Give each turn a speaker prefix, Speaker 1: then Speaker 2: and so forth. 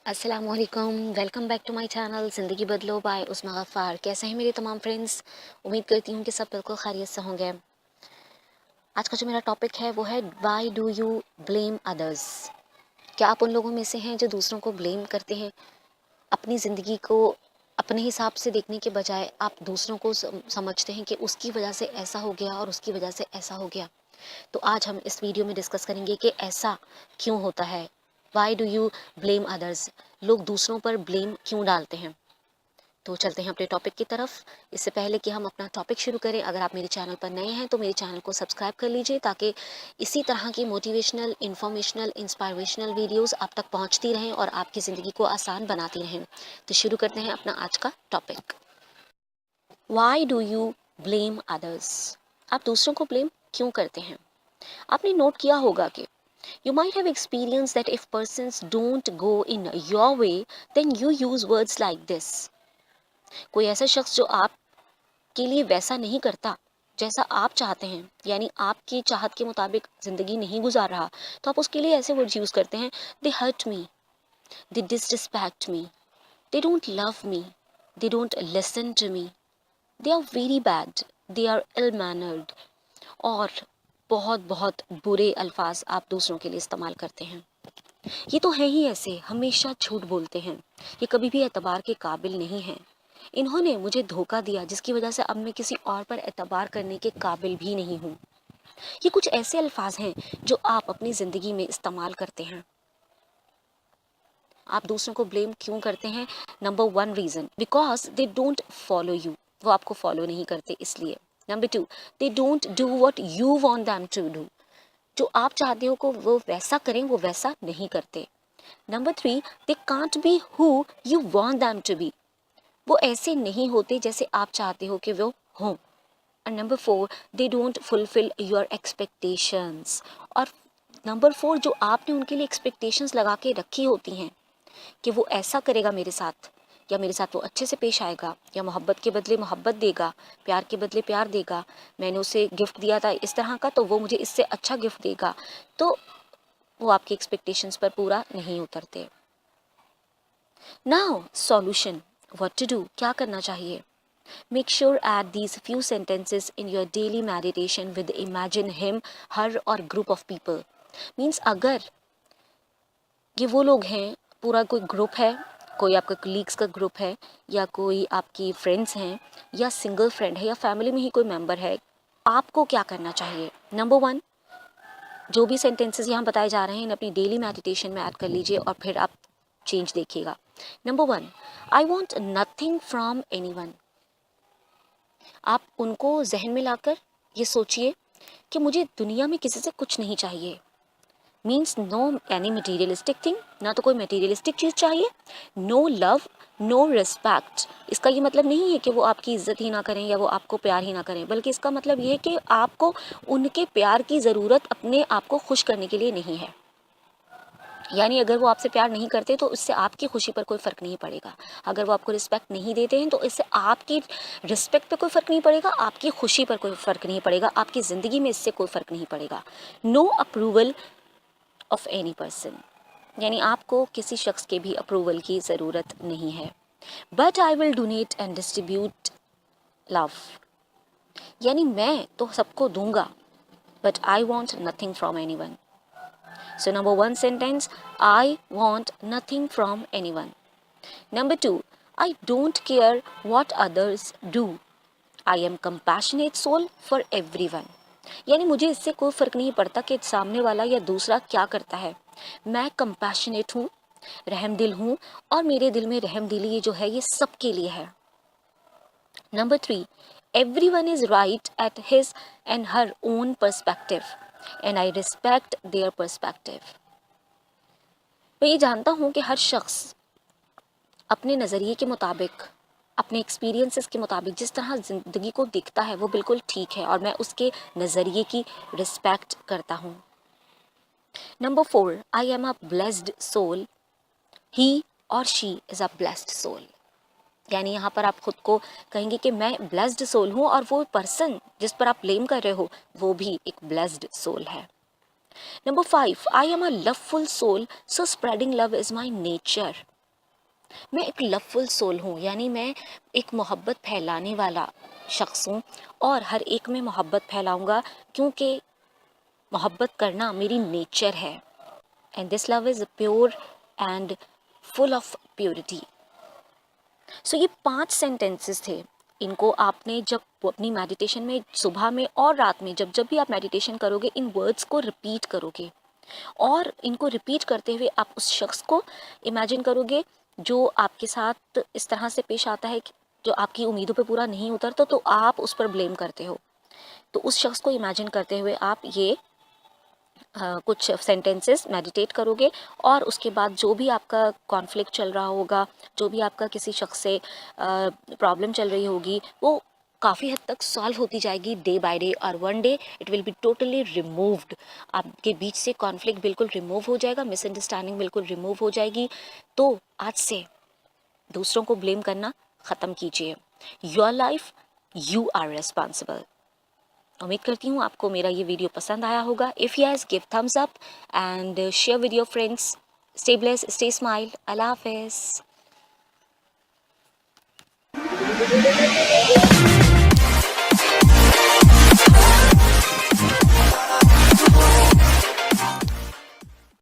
Speaker 1: अस्सलामुअलैकुम, welcome back to my channel ज़िंदगी बदलो बाय उस्मा गफ़ार। कैसे हैं मेरे तमाम फ्रेंड्स? उम्मीद करती हूँ कि सब बिल्कुल खैरियत से होंगे। आज का जो मेरा टॉपिक है वो है why do you blame others. क्या आप उन लोगों में से हैं जो दूसरों को ब्लेम करते हैं? अपनी ज़िंदगी को अपने हिसाब से देखने के बजाय आप दूसरों को समझते हैं कि उसकी वजह से ऐसा हो गया और उसकी वजह से ऐसा हो गया। तो आज हम इस वीडियो में डिस्कस करेंगे कि ऐसा क्यों होता है। Why do you blame others? लोग दूसरों पर ब्लेम क्यों डालते हैं? तो चलते हैं अपने टॉपिक की तरफ। इससे पहले कि हम अपना टॉपिक शुरू करें, अगर आप मेरे चैनल पर नए हैं तो मेरे चैनल को सब्सक्राइब कर लीजिए ताकि इसी तरह की मोटिवेशनल, इंफॉर्मेशनल, इंस्पायरेशनल वीडियोस आप तक पहुंचती रहें और आपकी ज़िंदगी को आसान बनाती रहें। तो शुरू करते हैं अपना आज का topic. Why do you blame others? आप दूसरों को ब्लेम क्यों करते हैं? आपने नोट किया होगा कि you might have experienced that if persons don't go in your way, then you use words like this. कोई ऐसा शख्स जो आपके लिए वैसा नहीं करता जैसा आप चाहते हैं, यानी आपकी चाहत के मुताबिक जिंदगी नहीं गुजार रहा, तो आप उसके लिए ऐसे वर्ड्स यूज करते हैं। They hurt me, they disrespect me, they don't love me, they don't listen to me, they are very bad, they are ill mannered, और बहुत बहुत बुरे अल्फाज आप दूसरों के लिए इस्तेमाल करते हैं। ये तो है ही ऐसे, हमेशा झूठ बोलते हैं, ये कभी भी एतबार के काबिल नहीं है। इन्होंने मुझे धोखा दिया जिसकी वजह से अब मैं किसी और पर एतबार करने के काबिल भी नहीं हूँ। ये कुछ ऐसे अल्फाज हैं जो आप अपनी जिंदगी में इस्तेमाल करते हैं। आप दूसरों को ब्लेम क्यों करते हैं? Number one reason, because they don't follow you. वो आपको फॉलो नहीं करते इसलिए। Number two, they don't do what you want them to do. जो आप चाहते हो को वो वैसा करें, वो वैसा नहीं करते। Number three, they can't be who you want them to be. वो ऐसे नहीं होते जैसे आप चाहते हो कि वो हों। और number four, they don't fulfil your expectations. और नंबर फोर, जो आपने उनके लिए एक्सपेक्टेशंस लगा के रखी होती हैं कि वो ऐसा करेगा मेरे साथ, या मेरे साथ वो अच्छे से पेश आएगा, या मोहब्बत के बदले मोहब्बत देगा, प्यार के बदले प्यार देगा, मैंने उसे गिफ्ट दिया था इस तरह का तो वो मुझे इससे अच्छा गिफ्ट देगा, तो वो आपकी एक्सपेक्टेशंस पर पूरा नहीं उतरते। Now solution, what to do, क्या करना चाहिए? Make sure add these few sentences in your daily meditation with imagine him, her और ग्रुप ऑफ पीपल। मीन्स अगर ये वो लोग हैं, पूरा कोई ग्रुप है, कोई आपका कलीग्स का ग्रुप है, या कोई आपकी फ्रेंड्स हैं, या सिंगल फ्रेंड है, या फैमिली में ही कोई मेंबर है, आपको क्या करना चाहिए? नंबर वन, जो भी सेंटेंसेस यहाँ बताए जा रहे हैं इन अपनी डेली मेडिटेशन में ऐड कर लीजिए और फिर आप चेंज देखिएगा। Number one, I want nothing from any one. आप उनको जहन में लाकर ये सोचिए कि मुझे दुनिया में किसी से कुछ नहीं चाहिए। Means no any materialistic thing, ना तो कोई मटीरियलिस्टिक चीज़ चाहिए, नो लव, नो रिस्पेक्ट। इसका ये मतलब नहीं है कि वो आपकी इज्जत ही ना करें या वो आपको प्यार ही ना करें, बल्कि इसका मतलब ये है कि आपको उनके प्यार की ज़रूरत अपने आप को खुश करने के लिए नहीं है। यानी अगर वो आपसे प्यार नहीं करते तो इससे आपकी खुशी पर कोई फ़र्क नहीं पड़ेगा। अगर वो आपको रिस्पेक्ट नहीं देते हैं तो इससे आपकी रिस्पेक्ट पे कोई फ़र्क नहीं पड़ेगा, आपकी खुशी पर कोई फ़र्क नहीं पड़ेगा, आपकी ज़िंदगी में इससे कोई फ़र्क नहीं पड़ेगा। No approval of any person, यानी आपको किसी शख्स के भी अप्रूवल की ज़रूरत नहीं है। But I will donate and distribute love, यानी मैं तो सबको दूंगा, but I want nothing from any one. So number one sentence, I want nothing from anyone. Number two, I don't care what others do. I am compassionate soul for everyone. यानी मुझे इससे कोई फ़र्क नहीं पड़ता कि सामने वाला या दूसरा क्या करता है। मैं कंपैशनेट हूँ, रहमदिल हूँ, और मेरे दिल में रहमदिली जो है ये सबके लिए है। Number three, everyone is right at his and her own perspective and I respect their perspective. मैं ये जानता हूँ कि हर शख्स अपने नज़रिए के मुताबिक, अपने एक्सपीरियंसेस के मुताबिक जिस तरह ज़िंदगी को दिखता है वो बिल्कुल ठीक है, और मैं उसके नज़रिए की रिस्पेक्ट करता हूँ। Number four, I am a blessed soul, he और she is a blessed soul. यानी यहाँ पर आप खुद को कहेंगे कि मैं ब्लेस्ड सोल हूँ, और वो पर्सन जिस पर आप ब्लेम कर रहे हो वो भी एक ब्लेस्ड सोल है। Number five, I am a loveful soul, so spreading love is my nature. मैं एक लवफुल सोल हूँ, यानी मैं एक मोहब्बत फैलाने वाला शख्स हूँ और हर एक में मोहब्बत फैलाऊँगा, क्योंकि मोहब्बत करना मेरी नेचर है। And this love is pure and full of purity. So ये 5 सेंटेंसेस थे। इनको आपने जब अपनी मेडिटेशन में सुबह में और रात में जब जब भी आप मेडिटेशन करोगे, इन वर्ड्स को रिपीट करोगे और इनको रिपीट करते हुए आप उस शख्स को इमेजिन करोगे जो आपके साथ इस तरह से पेश आता है कि जो आपकी उम्मीदों पे पूरा नहीं उतरता, तो आप उस पर ब्लेम करते हो। तो उस शख्स को इमेजिन करते हुए आप ये कुछ सेंटेंसेस मेडिटेट करोगे और उसके बाद जो भी आपका कॉन्फ्लिक्ट चल रहा होगा, जो भी आपका किसी शख्स से प्रॉब्लम चल रही होगी, वो काफ़ी हद तक सॉल्व होती जाएगी डे बाय डे, और one day it will be totally removed. आपके बीच से कॉन्फ्लिक्ट बिल्कुल रिमूव हो जाएगा, मिसअंडरस्टैंडिंग बिल्कुल रिमूव हो जाएगी। तो आज से दूसरों को ब्लेम करना ख़त्म कीजिए। Your life, you are responsible. उम्मीद करती हूँ आपको मेरा ये वीडियो पसंद आया होगा। If yes, give thumbs up and share with your friends. Stay bless, stay smile. अल्लाह हाफिज़।